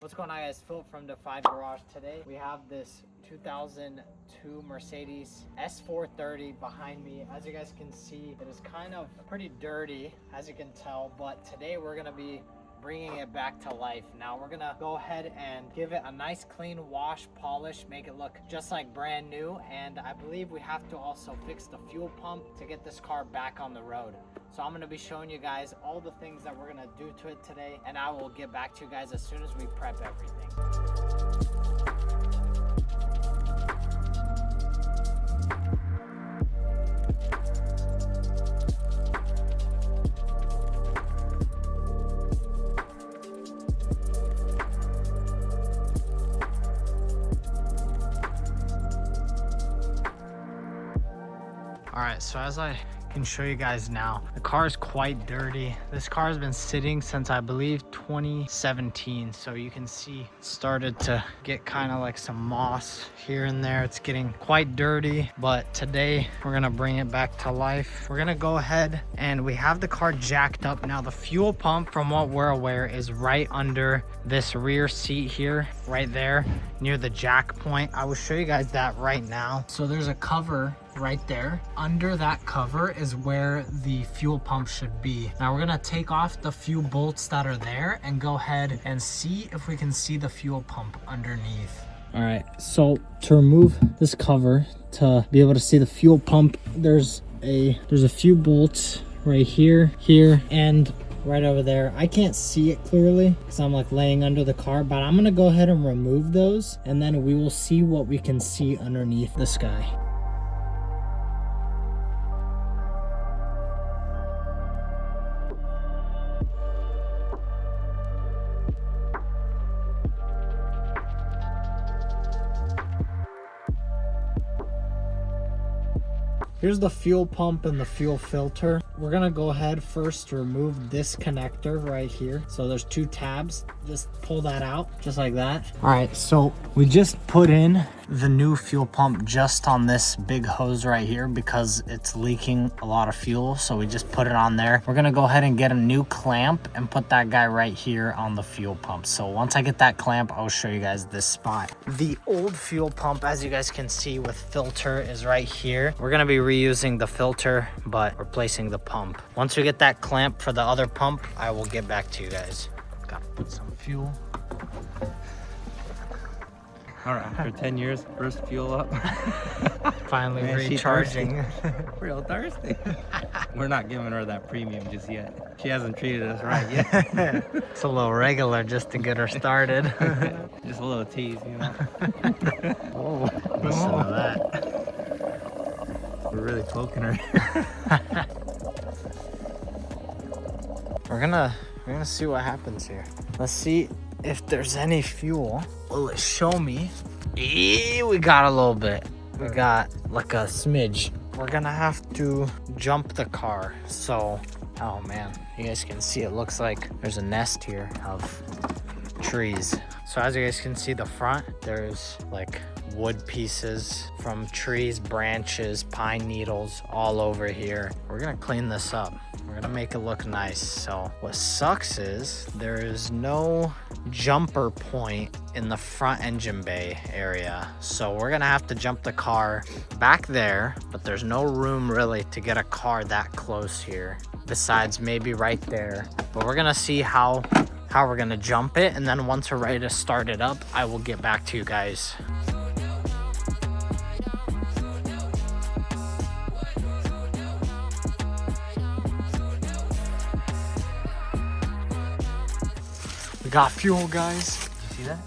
What's going on, guys? Phil from Defyde Garage. Today we have this 2002 Mercedes S430 behind me. As you guys can see, it is kind of pretty dirty, as you can tell, but today we're gonna be bringing it back to life. Now we're gonna go ahead and give it a nice clean wash, polish, make it look just like brand new. And I believe we have to also fix the fuel pump to get this car back on the road. So I'm gonna be showing you guys all the things that we're gonna do to it today, and I will get back to you guys as soon as we prep everything. All right, so as I can show you guys now, the car is quite dirty. This car has been sitting since I believe 2017, so you can see it started to get kind of like some moss here and there. It's getting quite dirty, but today we're gonna bring it back to life. We're gonna go ahead and we have the car jacked up. Now the fuel pump, from what we're aware, is right under this rear seat here, right there near the jack point. I will show you guys that right now. So there's a cover right there. Under that cover is where the fuel pump should be. Now we're gonna take off the few bolts that are there and go ahead and see if we can see the fuel pump underneath. All right, so to remove this cover to be able to see the fuel pump, there's a few bolts right here, and right over there. I can't see it clearly because I'm like laying under the car, but I'm gonna go ahead and remove those, and then we will see what we can see underneath this guy. Here's the fuel pump and the fuel filter. We're gonna go ahead first to remove this connector right here. So there's two tabs. Just pull that out, just like that. All right, so we just put in the new fuel pump just on this big hose right here because it's leaking a lot of fuel. So we just put it on there. We're gonna go ahead and get a new clamp and put that guy right here on the fuel pump. So once I get that clamp, I'll show you guys this spot. The old fuel pump, as you guys can see with filter, is right here. We're gonna be reusing the filter, but replacing the pump. Once we get that clamp for the other pump, I will get back to you guys. Gotta put some fuel. All right, after 10 years, first fuel up. Finally Man, recharging. Real thirsty. We're not giving her that premium just yet. She hasn't treated us right yet. It's a little regular just to get her started. Just a little tease, you know. Oh, listen to that. We're really poking her. We're gonna see what happens here. Let's see if there's any fuel. Will it show me? We got a little bit. We got like a smidge. We're gonna have to jump the car. So, oh man, you guys can see it looks like there's a nest here of trees. So as you guys can see, the front, there's like wood pieces from trees, branches, pine needles all over here. We're gonna clean this up. We're gonna make it look nice. So what sucks is there is no jumper point in the front engine bay area. So we're gonna have to jump the car back there, but there's no room really to get a car that close here, besides maybe right there. But we're gonna see how we're gonna jump it, and then once we're ready to start it up, I will get back to you guys. We got fuel, guys. You see that?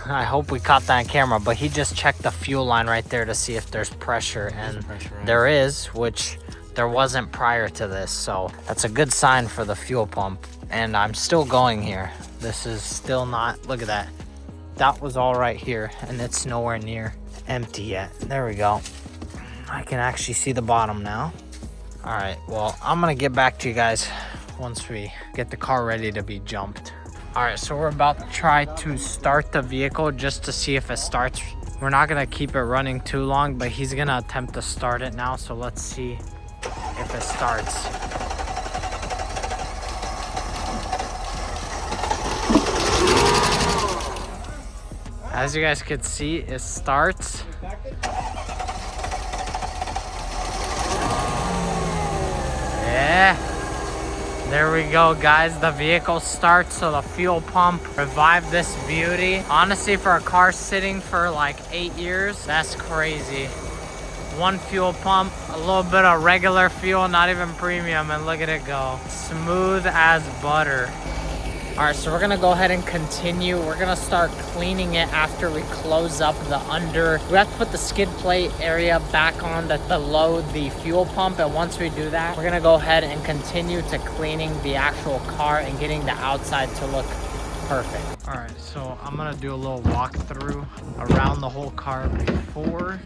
I hope we caught that on camera, but he just checked the fuel line right there to see if there's pressure, and there is, which there wasn't prior to this. So that's a good sign for the fuel pump. And I'm still going here. This is still not, look at that. That was all right here, and it's nowhere near empty yet. There we go. I can actually see the bottom now. All right, well, I'm gonna get back to you guys once we get the car ready to be jumped. All right, so we're about to try to start the vehicle just to see if it starts. We're not gonna keep it running too long, but he's gonna attempt to start it now. So let's see if it starts. As you guys can see, it starts. Yeah. There we go, guys. The vehicle starts, so the fuel pump revived this beauty. Honestly, for a car sitting for like 8 years, that's crazy. One fuel pump, a little bit of regular fuel, not even premium, and look at it go. Smooth as butter. All right, so we're gonna go ahead and continue. We're gonna start cleaning it after we close up the under. We have to put the skid plate area back on below the fuel pump, and once we do that, we're gonna go ahead and continue to cleaning the actual car and getting the outside to look perfect. All right, so I'm gonna do a little walkthrough around the whole car before,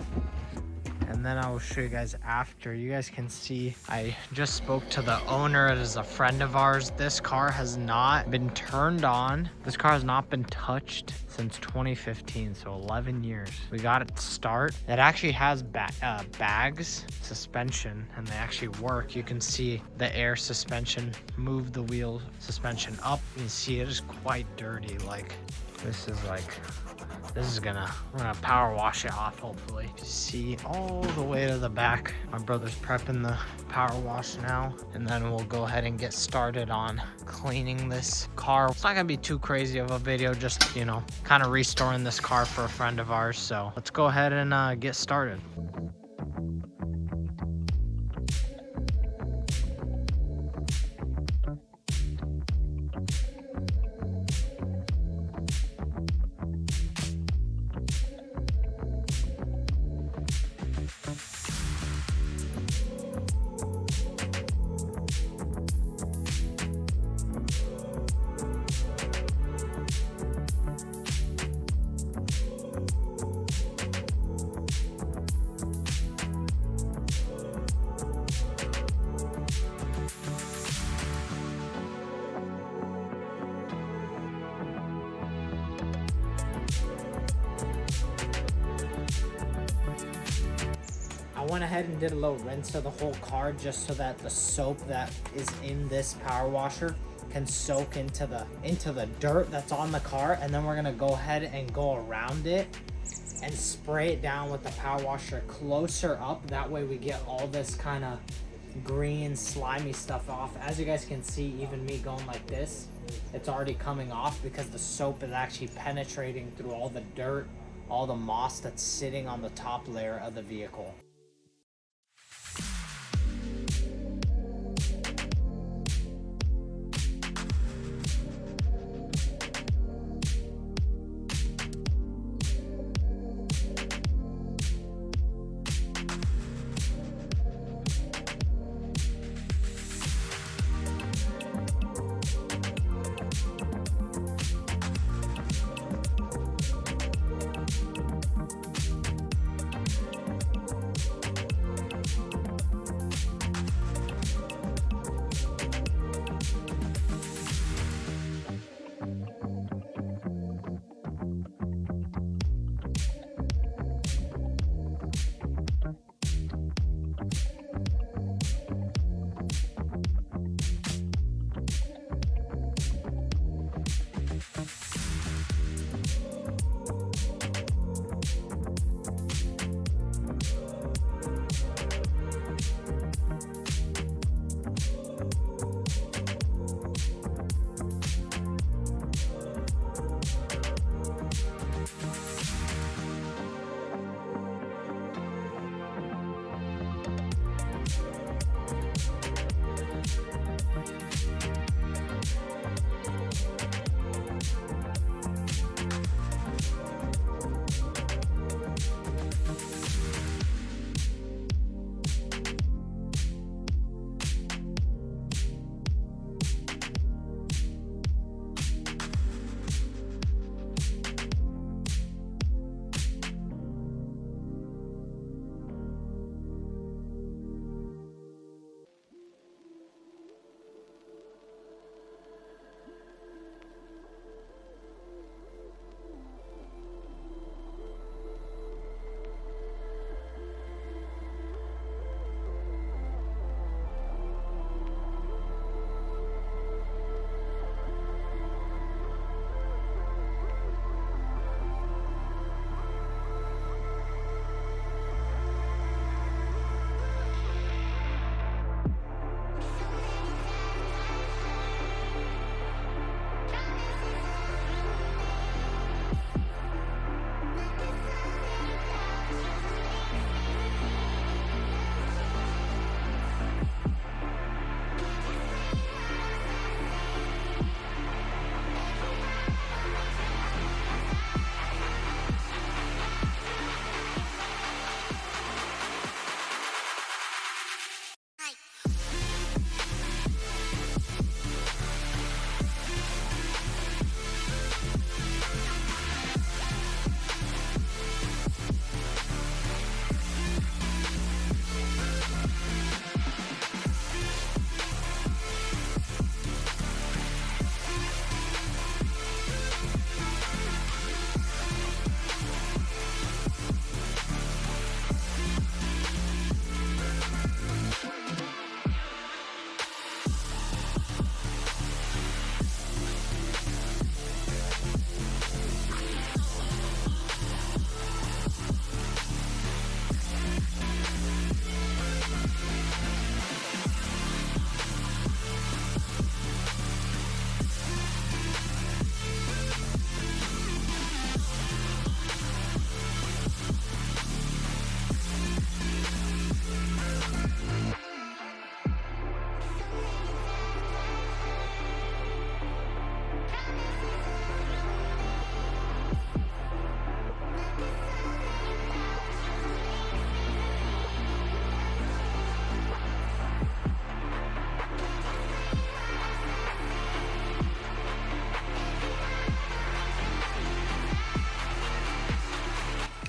and then I will show you guys after. You guys can see I just spoke to the owner. It is a friend of ours. This car has not been turned on. This car has not been touched since 2015, so 11 years. We got it to start. It actually has bags, suspension, and they actually work. You can see the air suspension move the wheel suspension up. You can see it is quite dirty. Like, this is gonna, we're gonna power wash it off, hopefully. You see all the way to the back. My brother's prepping the power wash now, and then we'll go ahead and get started on cleaning this car. It's not gonna be too crazy of a video, just, you know, kind of restoring this car for a friend of ours. So let's go ahead and get started. I went ahead and did a little rinse of the whole car just so that the soap that is in this power washer can soak into the dirt that's on the car, and then we're gonna go ahead and go around it and spray it down with the power washer closer up. That way we get all this kind of green slimy stuff off. As you guys can see, even me going like this, it's already coming off because the soap is actually penetrating through all the dirt, all the moss that's sitting on the top layer of the vehicle.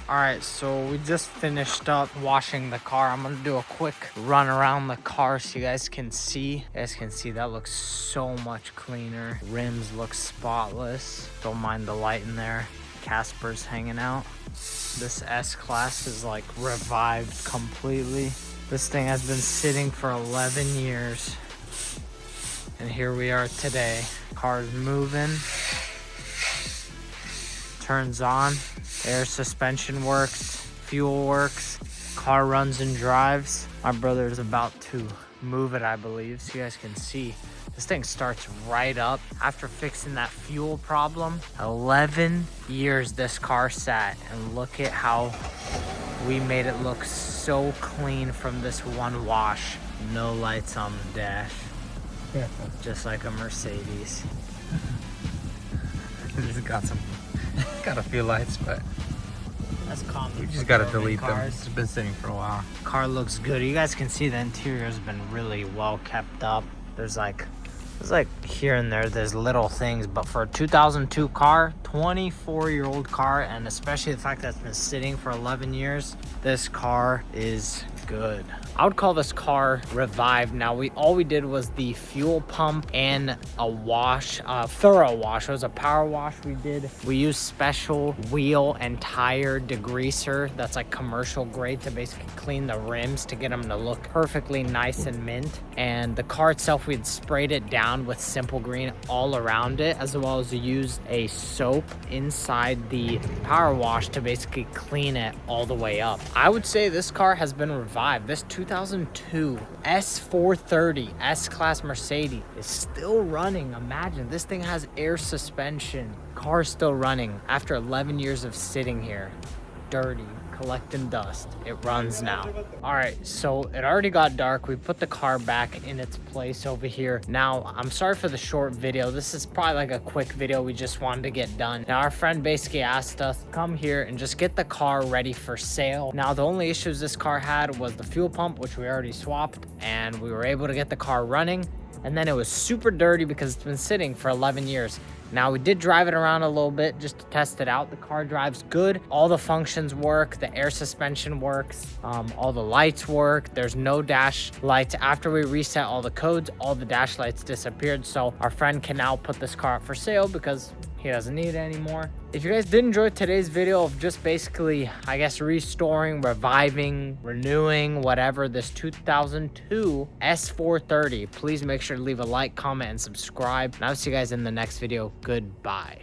All right, so we just finished up washing the car. I'm gonna do a quick run around the car so you guys can see. You guys can see that looks so much cleaner. Rims look spotless. Don't mind the light in there. Casper's hanging out. This S-Class is like revived completely. This thing has been sitting for 11 years. And here we are today. Car's moving. Turns on. Air suspension works, fuel works, car runs and drives. My brother is about to move it, I believe, so you guys can see. This thing starts right up after fixing that fuel problem. 11 years this car sat, and look at how we made it look so clean from this one wash. No lights on the dash, just like a Mercedes. It's got a few lights, but that's common. we just gotta delete them. It's been sitting for a while. Car looks good. You guys can see the interior has been really well kept up. There's like here and there's little things, but for a 2002 car, 24-year-old car, and especially the fact that it's been sitting for 11 years, this car is good. I would call this car revived. Now all we did was the fuel pump and a wash, thorough wash. It was a power wash we did. We used special wheel and tire degreaser that's like commercial grade to basically clean the rims to get them to look perfectly nice and mint. And the car itself, we had sprayed it down with Simple Green all around it, as well as used a soap inside the power wash to basically clean it all the way up. I would say this car has been revived. This 2002 S430 S-Class Mercedes is still running. Imagine, this thing has air suspension. Car's still running after 11 years of sitting here, dirty, collecting dust. It runs now. All right, so it already got dark. We put the car back in its place over here. Now, I'm sorry for the short video. This is probably like a quick video we just wanted to get done. Now, our friend basically asked us, come here and just get the car ready for sale. Now, the only issues this car had was the fuel pump, which we already swapped, and we were able to get the car running. And then it was super dirty because it's been sitting for 11 years. Now, we did drive it around a little bit just to test it out. The car drives good. All the functions work. The air suspension works. All the lights work. There's no dash lights. After we reset all the codes, all the dash lights disappeared. So our friend can now put this car up for sale because he doesn't need it anymore. If you guys did enjoy today's video of just basically, I guess, restoring, reviving, renewing, whatever, this 2002 S430, please make sure to leave a like, comment, and subscribe. And I'll see you guys in the next video. Goodbye.